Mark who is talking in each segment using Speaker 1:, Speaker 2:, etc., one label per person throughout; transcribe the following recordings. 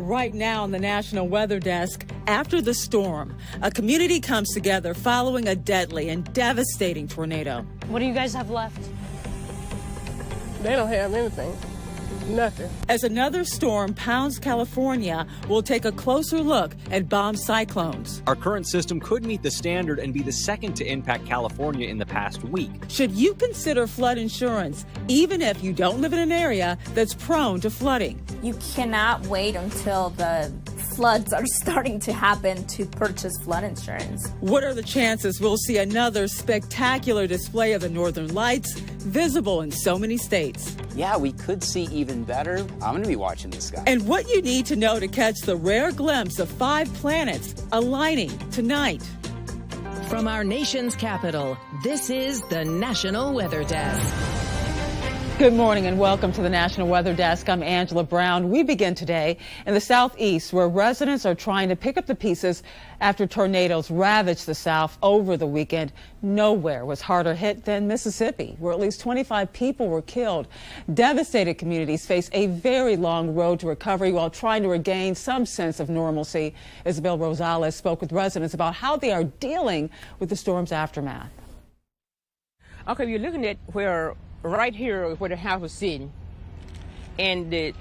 Speaker 1: Right now on the National Weather Desk, after the storm, a community comes together following a deadly and devastating tornado.
Speaker 2: What do you guys have left?
Speaker 3: They don't have anything. Nothing.
Speaker 1: As another storm pounds California, we'll take a closer look at bomb cyclones.
Speaker 4: Our current system could meet the standard and be the second to impact California in the past week.
Speaker 1: Should you consider flood insurance, even if you don't live in an area that's prone to flooding?
Speaker 5: You cannot wait until the floods are starting to happen to purchase flood insurance.
Speaker 1: What are the chances we'll see another spectacular display of the northern lights visible in so many states?
Speaker 6: Yeah, we could see even better. I'm going to be watching this guy.
Speaker 1: And what you need to know to catch the rare glimpse of 5 planets aligning tonight.
Speaker 7: From our nation's capital, this is the National Weather Desk.
Speaker 1: Good morning and welcome to the National Weather Desk. I'm Angela Brown. We begin today in the southeast, where residents are trying to pick up the pieces after tornadoes ravaged the south over the weekend. Nowhere was harder hit than Mississippi, where at least 25 people were killed. Devastated communities face a very long road to recovery while trying to regain some sense of normalcy. Isabel Rosales spoke with residents about how they are dealing with the storm's aftermath.
Speaker 3: Okay, you're looking at where right here where the house was sitting, and the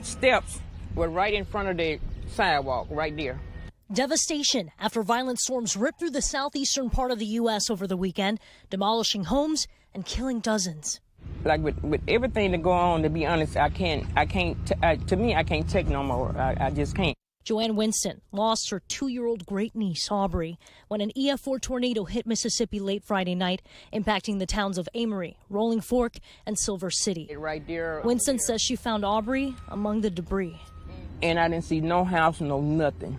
Speaker 3: steps were right in front of the sidewalk right there.
Speaker 2: Devastation after violent storms ripped through the southeastern part of the U.S. over the weekend, demolishing homes and killing dozens.
Speaker 3: Like with everything that go on, to be honest, I can't take no more. I just can't.
Speaker 2: Joanne Winston lost her 2-year-old great-niece, Aubrey, when an EF4 tornado hit Mississippi late Friday night, impacting the towns of Amory, Rolling Fork, and Silver City.
Speaker 3: Right there.
Speaker 2: Winston says she found Aubrey among the debris.
Speaker 3: And I didn't see no house, no nothing.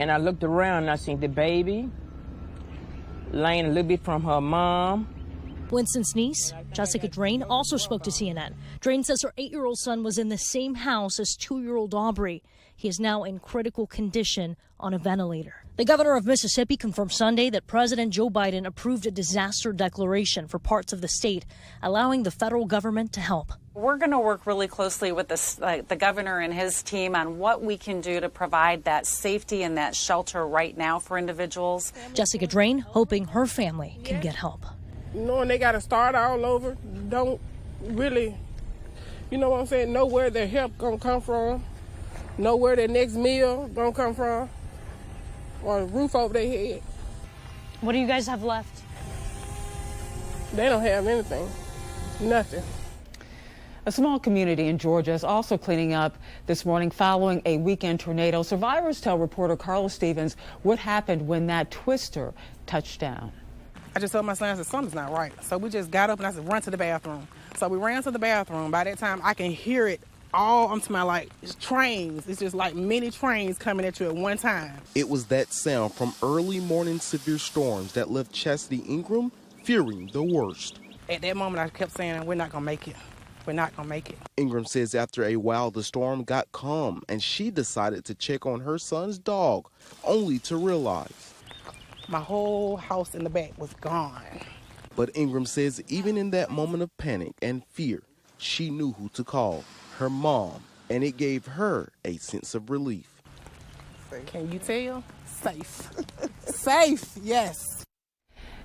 Speaker 3: And I looked around and I seen the baby laying a little bit from her mom.
Speaker 2: Winston's niece, Jessica Drain, also spoke to CNN. Drain says her 8-year-old son was in the same house as 2-year-old Aubrey. He is now in critical condition on a ventilator. The governor of Mississippi confirmed Sunday that President Joe Biden approved a disaster declaration for parts of the state, allowing the federal government to help.
Speaker 8: We're going to work really closely with the governor and his team on what we can do to provide that safety and that shelter right now for individuals.
Speaker 2: Jessica Drain hoping her family can get help.
Speaker 3: Knowing they got to start all over, don't really, you know what I'm saying, know where their help going to come from, know where their next meal going to come from, or a roof over their head.
Speaker 2: What do you guys have left?
Speaker 3: They don't have anything, nothing.
Speaker 1: A small community in Georgia is also cleaning up this morning following a weekend tornado. Survivors tell reporter Carla Stevens what happened when that twister touched down.
Speaker 3: I just told my son, I said, something's not right. So we just got up and I said, run to the bathroom. So we ran to the bathroom. By that time, I can hear it all. I'm talking like it's trains. It's just like many trains coming at you at one time.
Speaker 9: It was that sound from early morning severe storms that left Chastity Ingram fearing the worst.
Speaker 3: At that moment, I kept saying, we're not going to make it. We're not going to make it.
Speaker 9: Ingram says after a while, the storm got calm and she decided to check on her son's dog, only to realize
Speaker 3: my whole house in the back was gone.
Speaker 9: But Ingram says even in that moment of panic and fear, she knew who to call, her mom, and it gave her a sense of relief.
Speaker 3: Can you tell? Safe. Safe, yes.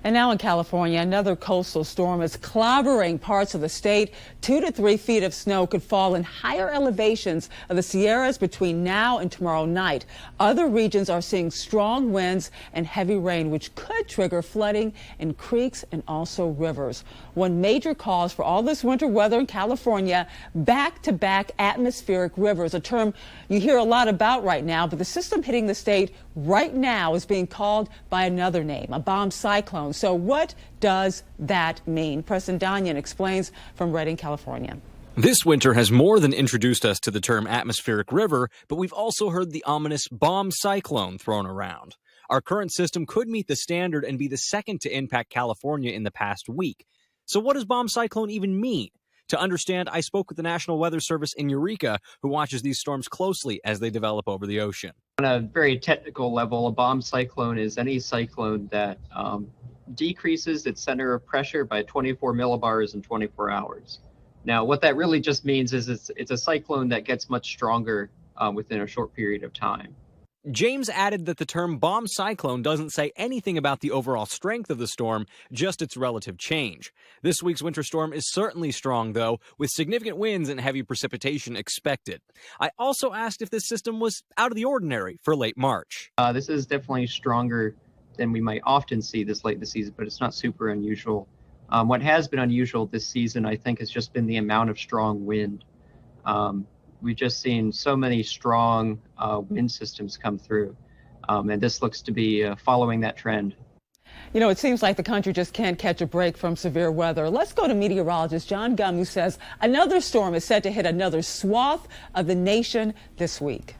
Speaker 1: And now in California, another coastal storm is clobbering parts of the state. 2 to 3 feet of snow could fall in higher elevations of the Sierras between now and tomorrow night. Other regions are seeing strong winds and heavy rain, which could trigger flooding in creeks and also rivers. One major cause for all this winter weather in California, back-to-back atmospheric rivers, a term you hear a lot about right now, but the system hitting the state right now is being called by another name, a bomb cyclone. So what does that mean? Preston Danyan explains from Redding, California.
Speaker 4: This winter has more than introduced us to the term atmospheric river, but we've also heard the ominous bomb cyclone thrown around. Our current system could meet the standard and be the second to impact California in the past week. So what does bomb cyclone even mean? To understand, I spoke with the National Weather Service in Eureka, who watches these storms closely as they develop over the ocean.
Speaker 10: On a very technical level, a bomb cyclone is any cyclone that decreases its center of pressure by 24 millibars in 24 hours. Now, what that really just means is it's a cyclone that gets much stronger within a short period of time.
Speaker 4: James added that the term bomb cyclone doesn't say anything about the overall strength of the storm, just its relative change. This week's winter storm is certainly strong, though, with significant winds and heavy precipitation expected. I also asked if this system was out of the ordinary for late March.
Speaker 10: This is definitely stronger than we might often see this late in the season, but it's not super unusual. What has been unusual this season, I think, has just been the amount of strong wind. We've just seen so many strong wind systems come through, and this looks to be following that trend.
Speaker 1: You know, it seems like the country just can't catch a break from severe weather. Let's go to meteorologist John Gum, who says another storm is set to hit another swath of the nation this week.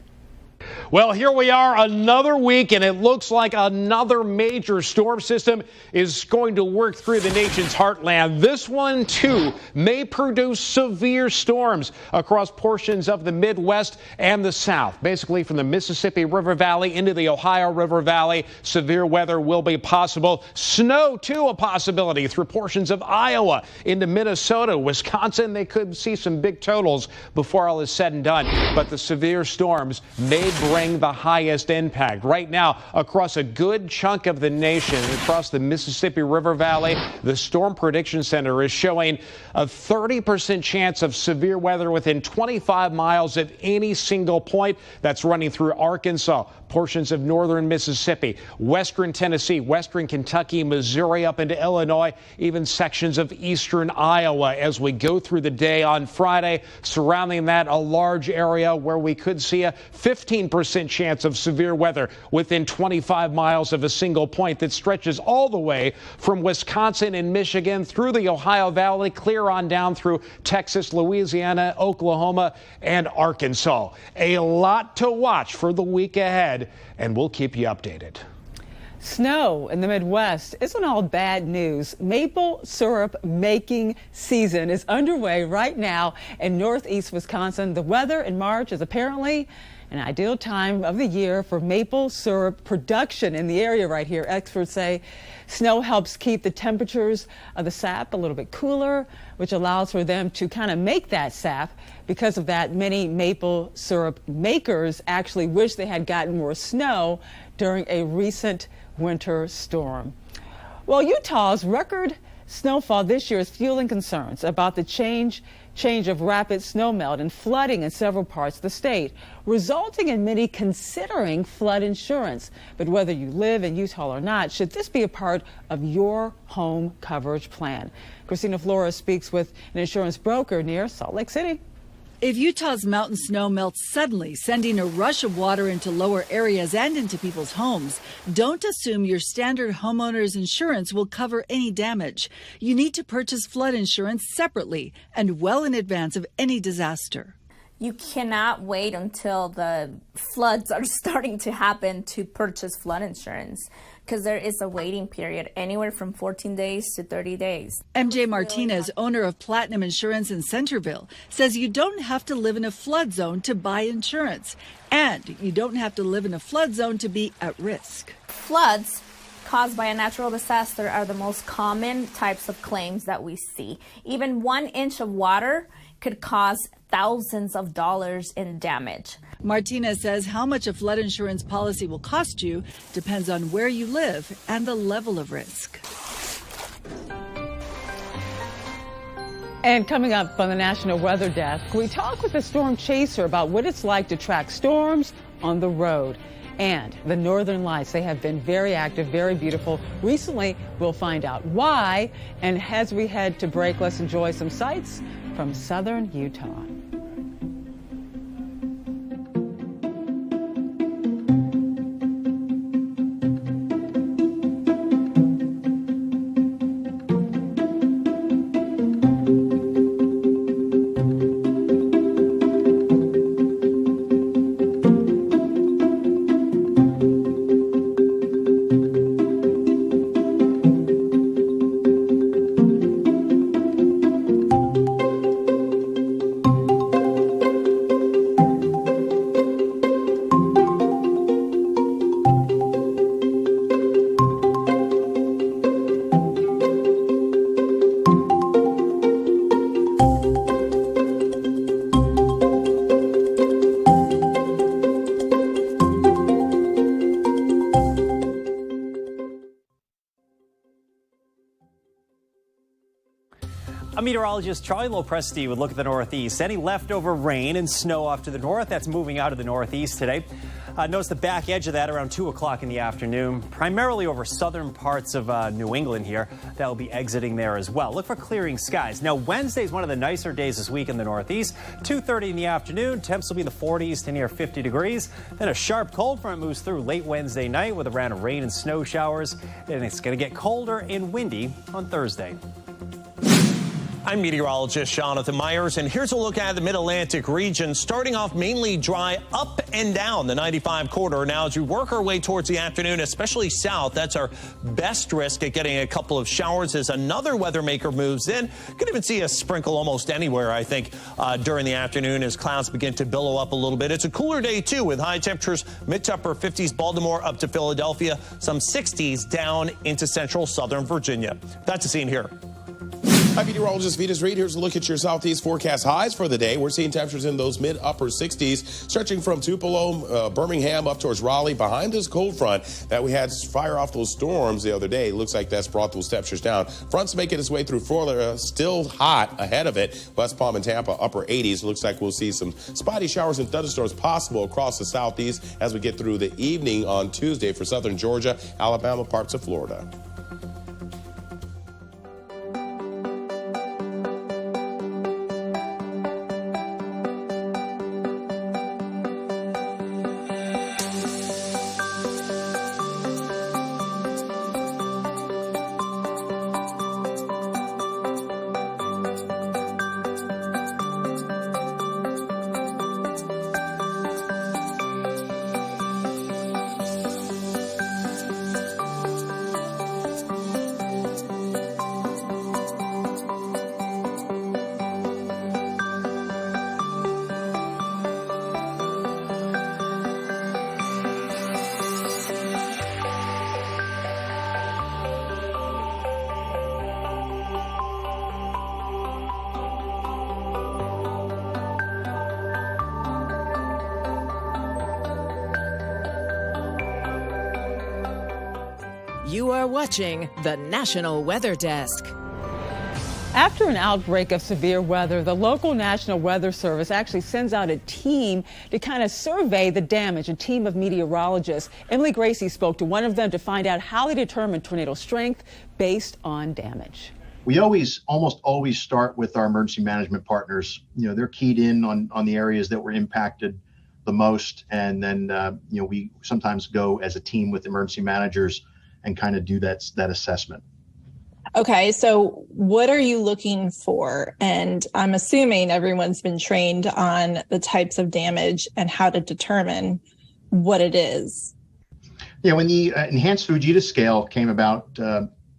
Speaker 11: Well, here we are another week, and it looks like another major storm system is going to work through the nation's heartland. This one, too, may produce severe storms across portions of the Midwest and the South. Basically, from the Mississippi River Valley into the Ohio River Valley, severe weather will be possible. Snow, too, a possibility through portions of Iowa into Minnesota, Wisconsin. They could see some big totals before all is said and done. But the severe storms may bring the highest impact. Right now, across a good chunk of the nation, across the Mississippi River Valley, the Storm Prediction Center is showing a 30% chance of severe weather within 25 miles of any single point. That's running through Arkansas, portions of northern Mississippi, western Tennessee, western Kentucky, Missouri, up into Illinois, even sections of eastern Iowa as we go through the day on Friday. Surrounding that, a large area where we could see a 15% chance of severe weather within 25 miles of a single point that stretches all the way from Wisconsin and Michigan through the Ohio Valley, clear on down through Texas, Louisiana, Oklahoma, and Arkansas. A lot to watch for the week ahead, and we'll keep you updated.
Speaker 1: Snow in the Midwest isn't all bad news. Maple syrup making season is underway right now in northeast Wisconsin. The weather in March is apparently an ideal time of the year for maple syrup production in the area right here. Experts say snow helps keep the temperatures of the sap a little bit cooler, which allows for them to kind of make that sap. Because of that, many maple syrup makers actually wish they had gotten more snow during a recent winter storm. Well, Utah's record snowfall this year is fueling concerns about the change of rapid snowmelt and flooding in several parts of the state, resulting in many considering flood insurance. But whether you live in Utah or not, should this be a part of your home coverage plan? Christina Flores speaks with an insurance broker near Salt Lake City.
Speaker 12: If Utah's mountain snow melts suddenly, sending a rush of water into lower areas and into people's homes, don't assume your standard homeowner's insurance will cover any damage. You need to purchase flood insurance separately and well in advance of any disaster.
Speaker 5: You cannot wait until the floods are starting to happen to purchase flood insurance, because there is a waiting period anywhere from 14 days to 30 days.
Speaker 12: MJ Martinez, owner of Platinum Insurance in Centerville, says you don't have to live in a flood zone to buy insurance, and you don't have to live in a flood zone to be at risk.
Speaker 5: Floods caused by a natural disaster are the most common types of claims that we see. Even 1 inch of water could cause thousands of dollars in damage.
Speaker 12: Martinez says how much a flood insurance policy will cost you depends on where you live and the level of risk.
Speaker 1: And coming up on the National Weather Desk, we talk with a storm chaser about what it's like to track storms on the road. And the northern lights, they have been very active, very beautiful. Recently, we'll find out why. And as we head to break, let's enjoy some sights from southern Utah.
Speaker 13: Meteorologist Charlie Lopresti would look at the Northeast. Any leftover rain and snow off to the north, that's moving out of the Northeast today. Notice the back edge of that around 2 o'clock in the afternoon, primarily over southern parts of New England here. That will be exiting there as well. Look for clearing skies. Now, Wednesday is one of the nicer days this week in the Northeast. 2:30 in the afternoon, temps will be in the 40s to near 50 degrees. Then a sharp cold front moves through late Wednesday night with a round of rain and snow showers. And it's going to get colder and windy on Thursday.
Speaker 14: I'm meteorologist Jonathan Myers, and here's a look at the Mid-Atlantic region, starting off mainly dry up and down the 95 corridor. Now, as we work our way towards the afternoon, especially south, that's our best risk at getting a couple of showers as another weather maker moves in. Could even see a sprinkle almost anywhere, I think, during the afternoon as clouds begin to billow up a little bit. It's a cooler day, too, with high temperatures mid to upper 50s, Baltimore up to Philadelphia, some 60s down into central southern Virginia. That's the scene here.
Speaker 15: I'm meteorologist Vitas Reed. Here's a look at your southeast forecast highs for the day. We're seeing temperatures in those mid-upper 60s, stretching from Tupelo, Birmingham up towards Raleigh. Behind this cold front that we had fire off those storms the other day, looks like that's brought those temperatures down. Front's making its way through Florida, still hot ahead of it. West Palm and Tampa, upper 80s. Looks like we'll see some spotty showers and thunderstorms possible across the southeast as we get through the evening on Tuesday for southern Georgia, Alabama, parts of Florida.
Speaker 7: You are watching the National Weather Desk.
Speaker 1: After an outbreak of severe weather, the local National Weather Service actually sends out a team to kind of survey the damage, a team of meteorologists. Emily Gracie spoke to one of them to find out how they determine tornado strength based on damage.
Speaker 16: We almost always start with our emergency management partners. You know, they're keyed in on the areas that were impacted the most. And then, we sometimes go as a team with emergency managers and kind of do that assessment.
Speaker 17: Okay, so what are you looking for? And I'm assuming everyone's been trained on the types of damage and how to determine what it is.
Speaker 16: Yeah, when the enhanced Fujita scale came about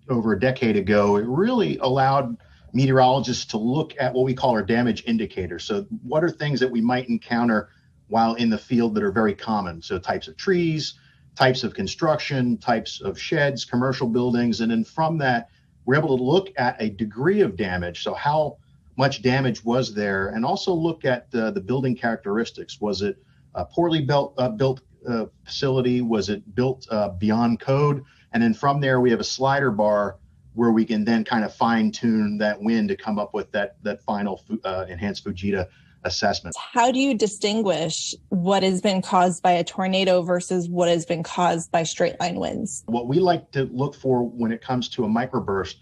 Speaker 16: over a decade ago, it really allowed meteorologists to look at what we call our damage indicators. So what are things that we might encounter while in the field that are very common? So types of trees, types of construction, types of sheds, commercial buildings, and then from that, we're able to look at a degree of damage. So how much damage was there, and also look at the building characteristics. Was it a poorly built facility? Was it built beyond code? And then from there, we have a slider bar where we can then kind of fine tune that wind to come up with that final enhanced Fujita assessment.
Speaker 17: How do you distinguish what has been caused by a tornado versus what has been caused by straight line winds?
Speaker 16: What we like to look for when it comes to a microburst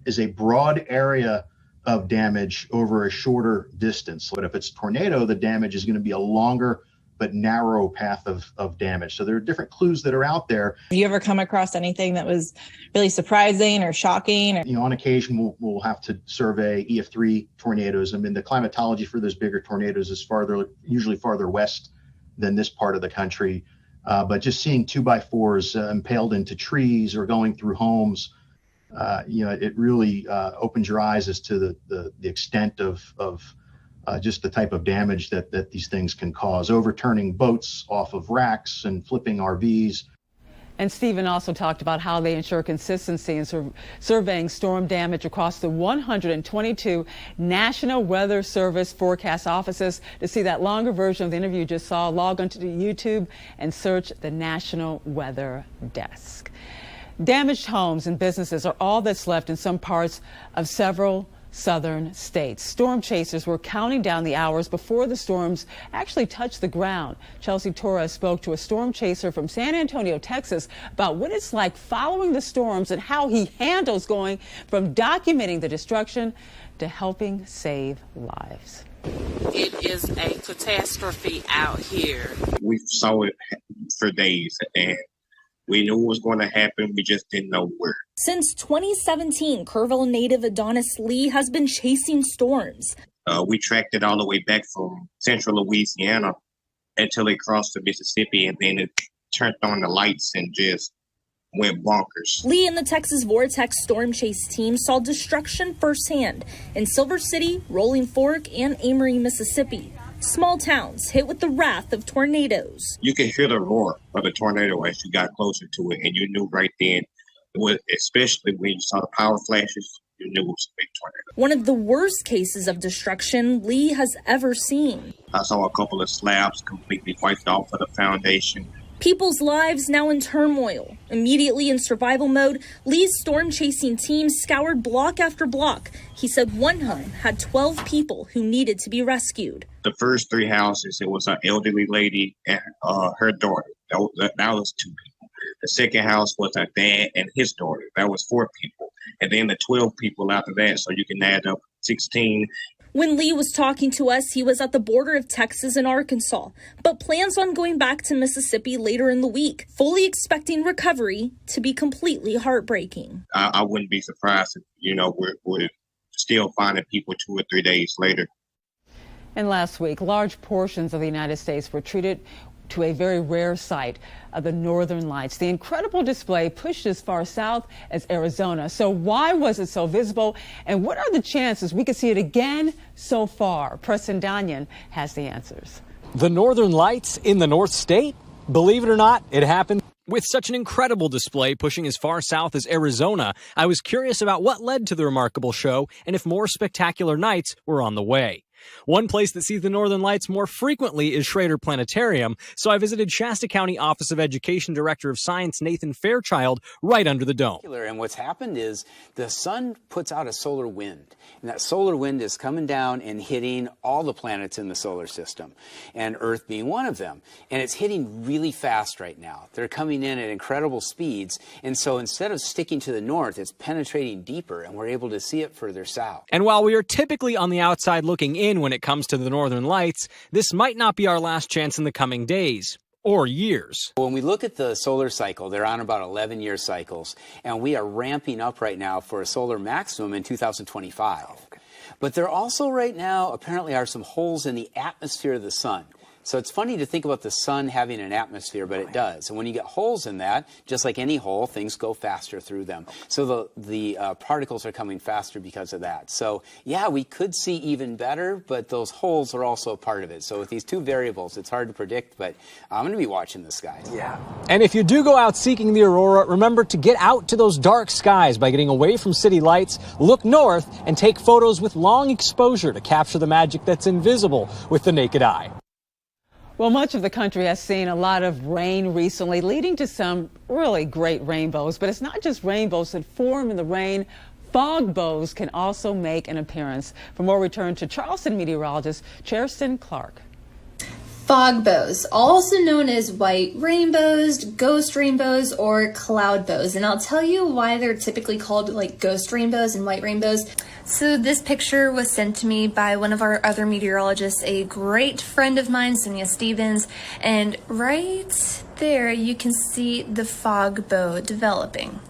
Speaker 16: is a broad area of damage over a shorter distance. But if it's a tornado, the damage is going to be a longer but narrow path of damage. So there are different clues that are out there.
Speaker 17: Have you ever come across anything that was really surprising or shocking?
Speaker 16: You know, on occasion, we'll have to survey EF3 tornadoes. I mean, the climatology for those bigger tornadoes is usually farther west than this part of the country. But just seeing 2x4s impaled into trees or going through homes, it really opens your eyes as to the extent of just the type of damage that these things can cause, overturning boats off of racks and flipping RVs.
Speaker 1: And Stephen also talked about how they ensure consistency in surveying storm damage across the 122 National Weather Service forecast offices. To see that longer version of the interview you just saw, log onto YouTube and search the National Weather Desk. Damaged homes and businesses are all that's left in some parts of several southern states. Storm chasers were counting down the hours before the storms actually touched the ground. Chelsea Torres spoke to a storm chaser from San Antonio, Texas, about what it's like following the storms and how he handles going from documenting the destruction to helping save lives.
Speaker 18: It is a catastrophe out here.
Speaker 19: We saw it for days, and we knew it was going to happen. We just didn't know where.
Speaker 2: Since 2017, Kerrville native Adonis Lee has been chasing storms.
Speaker 19: We tracked it all the way back from central Louisiana until it crossed the Mississippi, and then it turned on the lights and just went bonkers.
Speaker 2: Lee and the Texas Vortex Storm Chase team saw destruction firsthand in Silver City, Rolling Fork, and Amory, Mississippi. Small towns hit with the wrath of tornadoes.
Speaker 19: You could hear the roar of the tornado as you got closer to it, and you knew right then, especially when you saw the power flashes, you knew it was a big tornado.
Speaker 2: One of the worst cases of destruction Lee has ever seen.
Speaker 19: I saw a couple of slabs completely wiped off of the foundation.
Speaker 2: People's lives now in turmoil. Immediately in survival mode, Lee's storm-chasing team scoured block after block. He said one home had 12 people who needed to be rescued.
Speaker 19: The first 3 houses, it was an elderly lady and her daughter. That was 2 people. The second house was her dad and his daughter. That was 4 people. And then the 12 people after that, so you can add up 16.
Speaker 2: When Lee was talking to us, he was at the border of Texas and Arkansas, but plans on going back to Mississippi later in the week, fully expecting recovery to be completely heartbreaking.
Speaker 19: I wouldn't be surprised if, we're still finding people 2 or 3 days later.
Speaker 1: And last week, large portions of the United States were treated to a very rare sight of the Northern Lights. The incredible display pushed as far south as Arizona. So why was it so visible? And what are the chances we could see it again so far? Preston Danyan has the answers.
Speaker 4: The Northern Lights in the North State? Believe it or not, it happened. With such an incredible display pushing as far south as Arizona, I was curious about what led to the remarkable show and if more spectacular nights were on the way. One place that sees the Northern Lights more frequently is Schrader Planetarium, so I visited Shasta County Office of Education Director of Science Nathan Fairchild right under the dome.
Speaker 6: And what's happened is the sun puts out a solar wind, and that solar wind is coming down and hitting all the planets in the solar system, and Earth being one of them. And it's hitting really fast right now. They're coming in at incredible speeds, and so instead of sticking to the north, it's penetrating deeper, and we're able to see it further south.
Speaker 4: And while we are typically on the outside looking in when it comes to the Northern Lights, this might not be our last chance in the coming days or years.
Speaker 6: When we look at the solar cycle, they're on about 11-year cycles, and we are ramping up right now for a solar maximum in 2025. But there also right now apparently are some holes in the atmosphere of the sun. So it's funny to think about the sun having an atmosphere, but it does. And when you get holes in that, just like any hole, things go faster through them. So the particles are coming faster because of that. So yeah, we could see even better, but those holes are also a part of it. So with these 2 variables, it's hard to predict, but I'm going to be watching the skies.
Speaker 4: Yeah. And if you do go out seeking the aurora, remember to get out to those dark skies by getting away from city lights, look north, and take photos with long exposure to capture the magic that's invisible with the naked eye.
Speaker 1: Well, much of the country has seen a lot of rain recently, leading to some really great rainbows. But it's not just rainbows that form in the rain. Fog bows can also make an appearance. For more, return to Charleston meteorologist Cheriston Clark.
Speaker 20: Fog bows, also known as white rainbows, ghost rainbows, or cloud bows. And I'll tell you why they're typically called like ghost rainbows and white rainbows. So this picture was sent to me by one of our other meteorologists, a great friend of mine, Sonia Stevens. And right there, you can see the fog bow developing.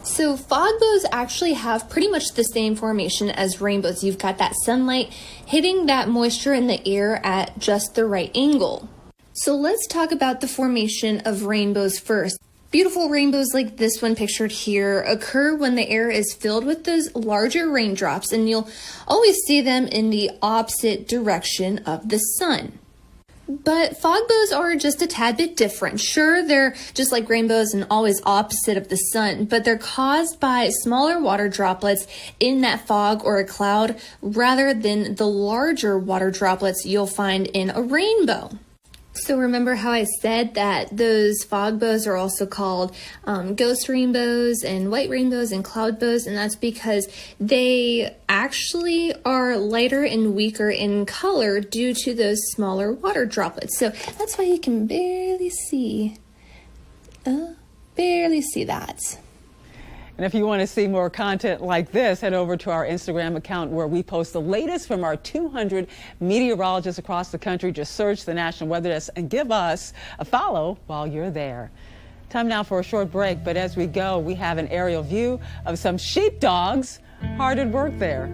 Speaker 20: So fog bows actually have pretty much the same formation as rainbows. You've got that sunlight hitting that moisture in the air at just the right angle. So let's talk about the formation of rainbows first. Beautiful rainbows like this one pictured here occur when the air is filled with those larger raindrops, and you'll always see them in the opposite direction of the sun. But fog bows are just a tad bit different. Sure, they're just like rainbows and always opposite of the sun, but they're caused by smaller water droplets in that fog or a cloud rather than the larger water droplets you'll find in a rainbow. So remember how I said that those fog bows are also called ghost rainbows and white rainbows and cloud bows, and that's because they actually are lighter and weaker in color due to those smaller water droplets. So that's why you can barely see that.
Speaker 1: And if you want to see more content like this, head over to our Instagram account where we post the latest from our 200 meteorologists across the country. Just search the National Weather Desk and give us a follow while you're there. Time now for a short break, but as we go, we have an aerial view of some sheepdogs hard at work there.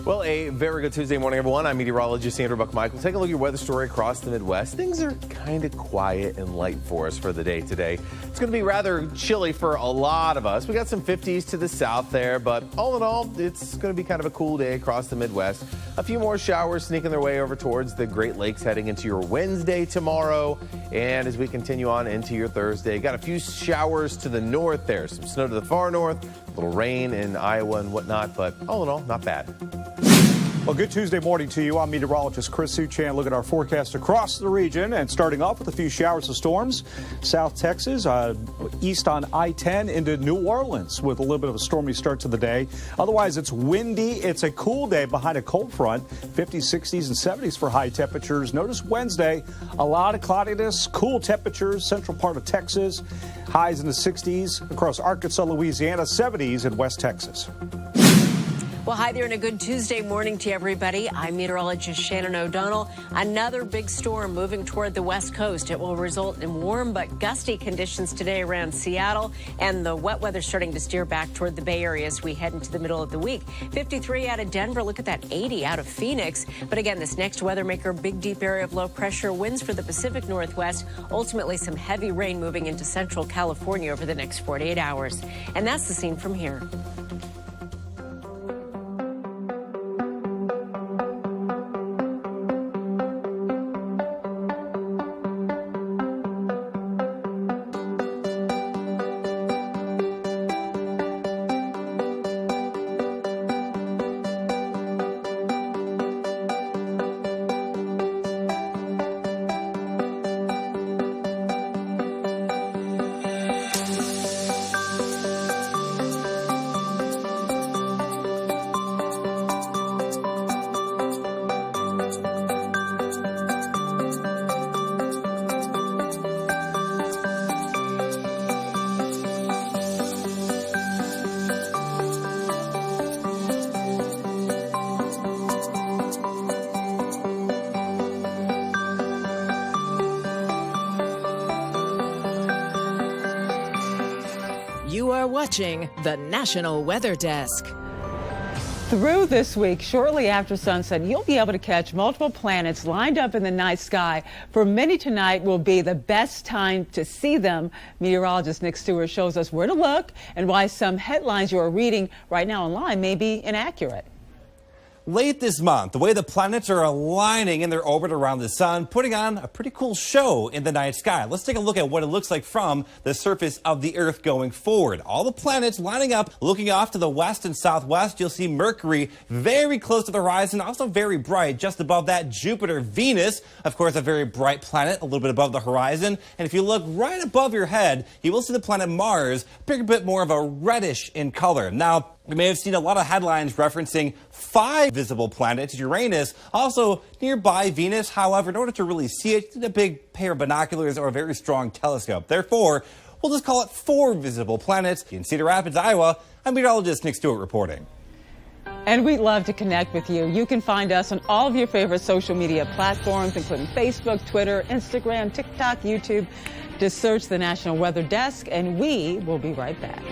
Speaker 21: Well, a very good Tuesday morning, everyone. I'm meteorologist Andrew Buckmichael. Take a look at your weather story across the Midwest. Things are kind of quiet and light for us for the day today. It's going to be rather chilly for a lot of us. We got some 50s to the south there, but all in all, it's going to be kind of a cool day across the Midwest. A few more showers sneaking their way over towards the Great Lakes heading into your Wednesday tomorrow. And as we continue on into your Thursday, got a few showers to the north there. Some snow to the far north, a little rain in Iowa and whatnot, but all in all, not bad.
Speaker 22: Well, good Tuesday morning to you. I'm meteorologist Chris Suchan. Look at our forecast across the region and starting off with a few showers of storms. South Texas, east on I-10 into New Orleans with a little bit of a stormy start to the day. Otherwise, it's windy. It's a cool day behind a cold front. 50s, 60s, and 70s for high temperatures. Notice Wednesday, a lot of cloudiness, cool temperatures, central part of Texas. Highs in the 60s across Arkansas, Louisiana, 70s in West Texas.
Speaker 23: Well, hi there and a good Tuesday morning to everybody. I'm meteorologist Shannon O'Donnell. Another big storm moving toward the west coast. It will result in warm but gusty conditions today around Seattle, and the wet weather starting to steer back toward the Bay Area as we head into the middle of the week. 53 out of Denver. Look at that, 80 out of Phoenix. But again, this next weather maker, big deep area of low pressure, winds for the Pacific Northwest. Ultimately, some heavy rain moving into central California over the next 48 hours. And that's the scene from here.
Speaker 7: You are watching the National Weather Desk.
Speaker 1: Through this week, shortly after sunset, you'll be able to catch multiple planets lined up in the night sky. For many, tonight will be the best time to see them. Meteorologist Nick Stewart shows us where to look and why some headlines you are reading right now online may be inaccurate.
Speaker 24: Late this month, the way the planets are aligning in their orbit around the sun, putting on a pretty cool show in the night sky. Let's take a look at what it looks like from the surface of the Earth going forward. All the planets lining up, looking off to the west and southwest. You'll see Mercury very close to the horizon, also very bright. Just above that, Jupiter, Venus, of course, a very bright planet, a little bit above the horizon. And if you look right above your head, you will see the planet Mars, a bit more of a reddish in color. Now, we may have seen a lot of headlines referencing 5 visible planets, Uranus, also nearby Venus. However, in order to really see it, you need a big pair of binoculars or a very strong telescope. Therefore, we'll just call it 4 visible planets. In Cedar Rapids, Iowa, I'm meteorologist Nick Stewart reporting.
Speaker 1: And we'd love to connect with you. You can find us on all of your favorite social media platforms, including Facebook, Twitter, Instagram, TikTok, YouTube. Just search the National Weather Desk, and we will be right back.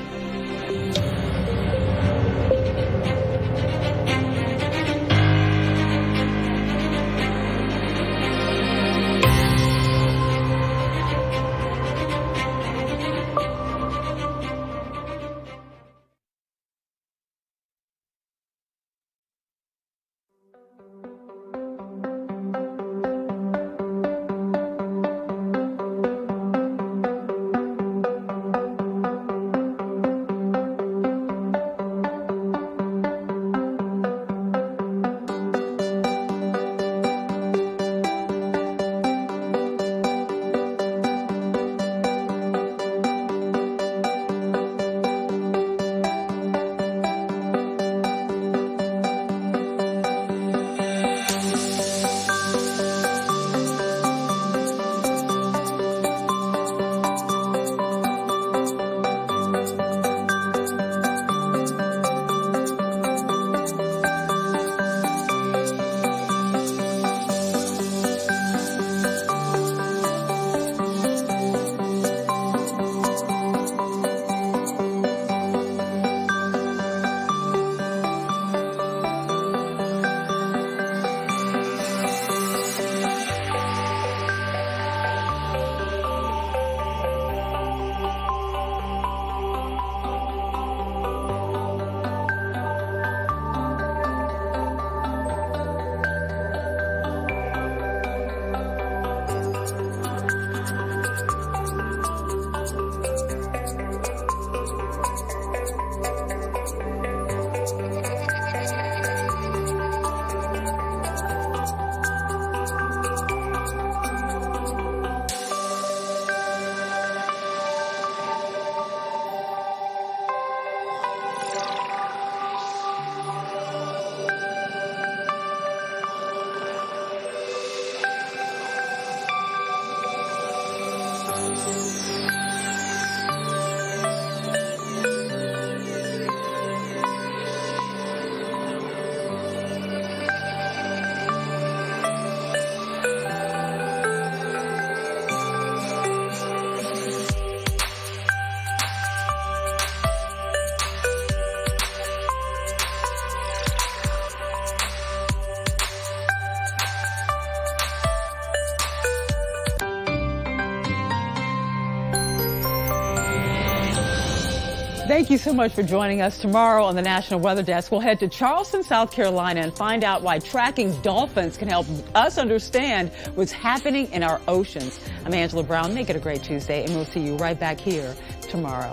Speaker 1: Thank you so much for joining us. Tomorrow on the National Weather Desk, we'll head to Charleston, South Carolina, and find out why tracking dolphins can help us understand what's happening in our oceans. I'm Angela Brown. Make it a great Tuesday, and we'll see you right back here tomorrow.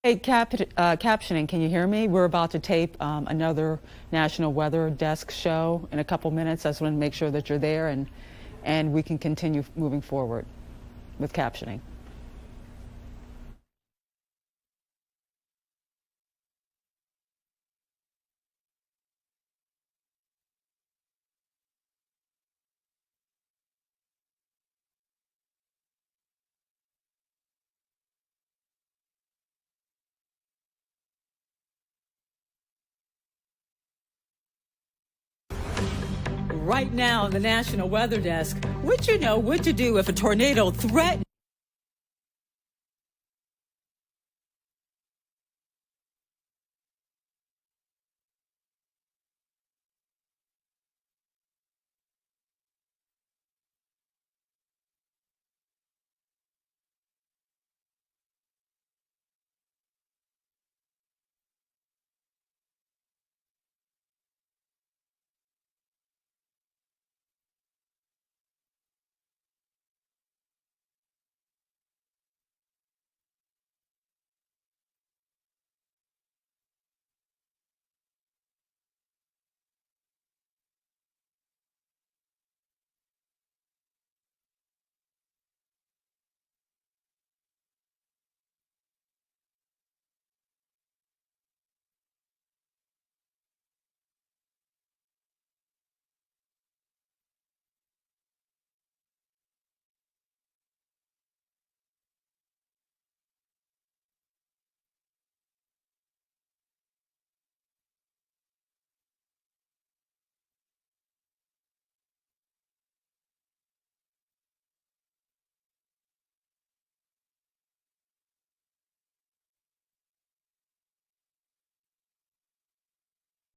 Speaker 1: Hey, captioning, can you hear me? We're about to tape another National Weather Desk show in a couple minutes. I just want to make sure that you're there and we can continue moving forward with captioning. Right now on the National Weather Desk, would you know what to do if a tornado threatens